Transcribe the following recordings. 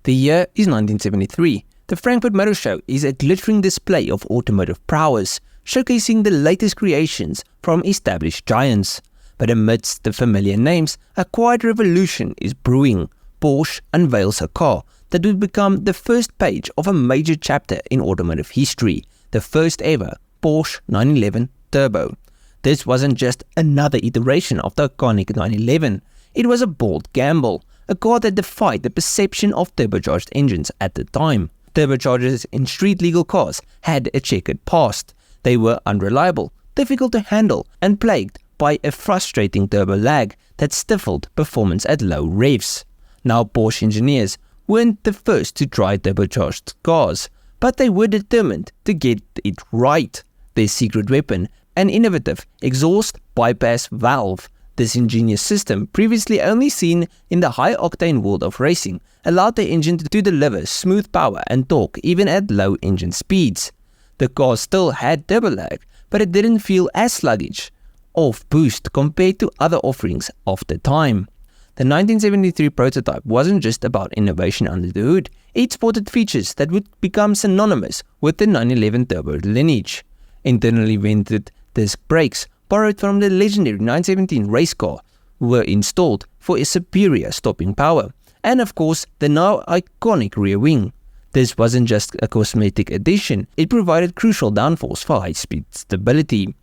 The year is 1973. The Frankfurt Motor Show is a glittering display of automotive prowess, showcasing the latest creations from established giants. But amidst the familiar names, a quiet revolution is brewing. Porsche unveils a car that would become the first page of a major chapter in automotive history, the first ever Porsche 911 Turbo. This wasn't just another iteration of the iconic 911, it was a bold gamble, a car that defied the perception of turbocharged engines at the time. Turbochargers in street-legal cars had a checkered past. They were unreliable, difficult to handle, and plagued by a frustrating turbo lag that stifled performance at low revs. Now, Porsche engineers weren't the first to try turbocharged cars, but they were determined to get it right. Their secret weapon, an innovative exhaust bypass valve. This ingenious system, previously only seen in the high-octane world of racing, allowed the engine to deliver smooth power and torque even at low engine speeds. The car still had turbo lag, but it didn't feel as sluggish off boost compared to other offerings of the time. The 1973 prototype wasn't just about innovation under the hood, it sported features that would become synonymous with the 911 Turbo lineage. Internally vented disc brakes, borrowed from the legendary 917 race car, were installed for a superior stopping power, and of course the now iconic rear wing. This wasn't just a cosmetic addition, it provided crucial downforce for high-speed stability.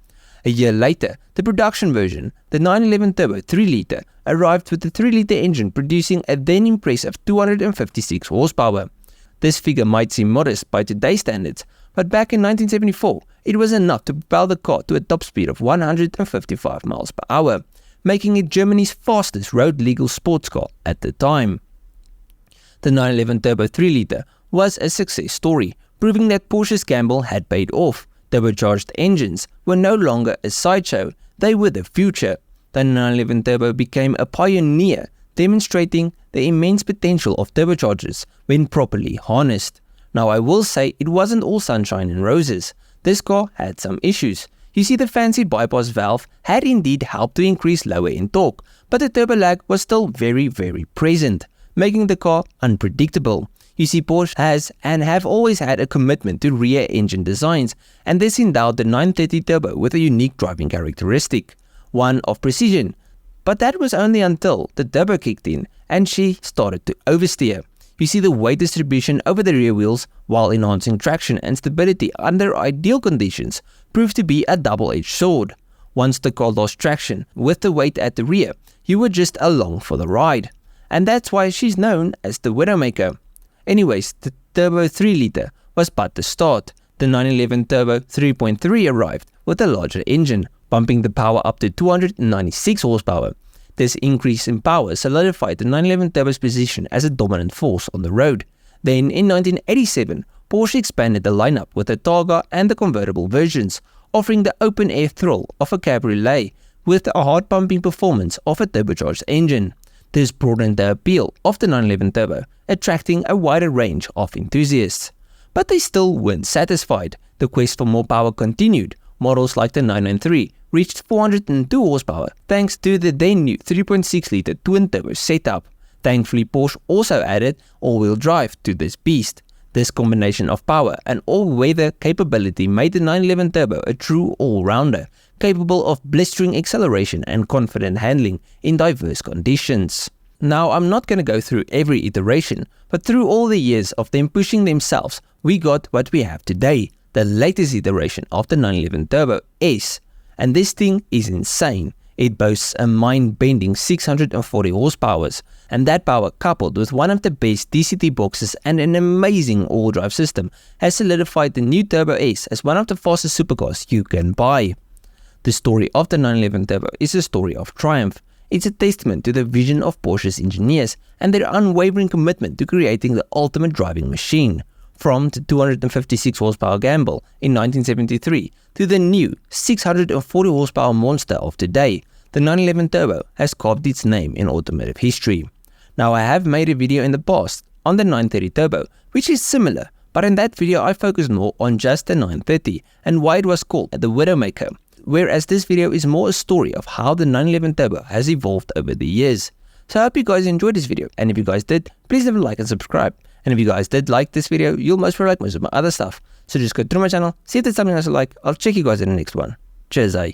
A year later, the production version, the 911 Turbo 3-litre, arrived with the 3-litre engine producing a then impressive 256 horsepower. This figure might seem modest by today's standards, but back in 1974, it was enough to propel the car to a top speed of 155 miles per hour, making it Germany's fastest road-legal sports car at the time. The 911 Turbo 3-litre was a success story, proving that Porsche's gamble had paid off. Turbocharged engines were no longer a sideshow, they were the future. The 911 Turbo became a pioneer, demonstrating the immense potential of turbochargers when properly harnessed. Now, I will say it wasn't all sunshine and roses. This car had some issues. You see, the fancy bypass valve had indeed helped to increase lower end torque, but the turbo lag was still very present, making the car unpredictable. You see, Porsche has and have always had a commitment to rear engine designs, and this endowed the 930 Turbo with a unique driving characteristic, one of precision. But that was only until the turbo kicked in and she started to oversteer. You see, the weight distribution over the rear wheels, while enhancing traction and stability under ideal conditions, proved to be a double-edged sword. Once the car lost traction with the weight at the rear, you were just along for the ride. And that's why she's known as the Widowmaker. Anyways, the Turbo 3-litre was but the start. The 911 Turbo 3.3 arrived with a larger engine, bumping the power up to 296 horsepower. This increase in power solidified the 911 Turbo's position as a dominant force on the road. Then, in 1987, Porsche expanded the lineup with the Targa and the convertible versions, offering the open-air thrill of a cabriolet with a hard-pumping performance of a turbocharged engine. This broadened the appeal of the 911 Turbo, attracting a wider range of enthusiasts. But they still weren't satisfied. The quest for more power continued. Models like the 993 reached 402 horsepower thanks to the then new 3.6-litre twin-turbo setup. Thankfully, Porsche also added all-wheel drive to this beast. This combination of power and all-weather capability made the 911 Turbo a true all-rounder, capable of blistering acceleration and confident handling in diverse conditions. Now, I'm not going to go through every iteration, but through all the years of them pushing themselves, we got what we have today, the latest iteration of the 911 Turbo S. And this thing is insane. It boasts a mind-bending 640 horsepower, and that power, coupled with one of the best DCT boxes and an amazing all-wheel drive system, has solidified the new Turbo S as one of the fastest supercars you can buy. The story of the 911 Turbo is a story of triumph. It's a testament to the vision of Porsche's engineers and their unwavering commitment to creating the ultimate driving machine. From the 256 horsepower gamble in 1973 to the new 640 horsepower monster of today, the 911 Turbo has carved its name in automotive history. Now, I have made a video in the past on the 930 Turbo, which is similar, but in that video I focused more on just the 930 and why it was called the Widowmaker, whereas this video is more a story of how the 911 Turbo has evolved over the years. So I hope you guys enjoyed this video, and if you guys did, please leave a like and subscribe. And if you guys did like this video, you'll most probably like most of my other stuff. So just go through my channel, see if there's something else you like. I'll check you guys in the next one. Cheers, eh?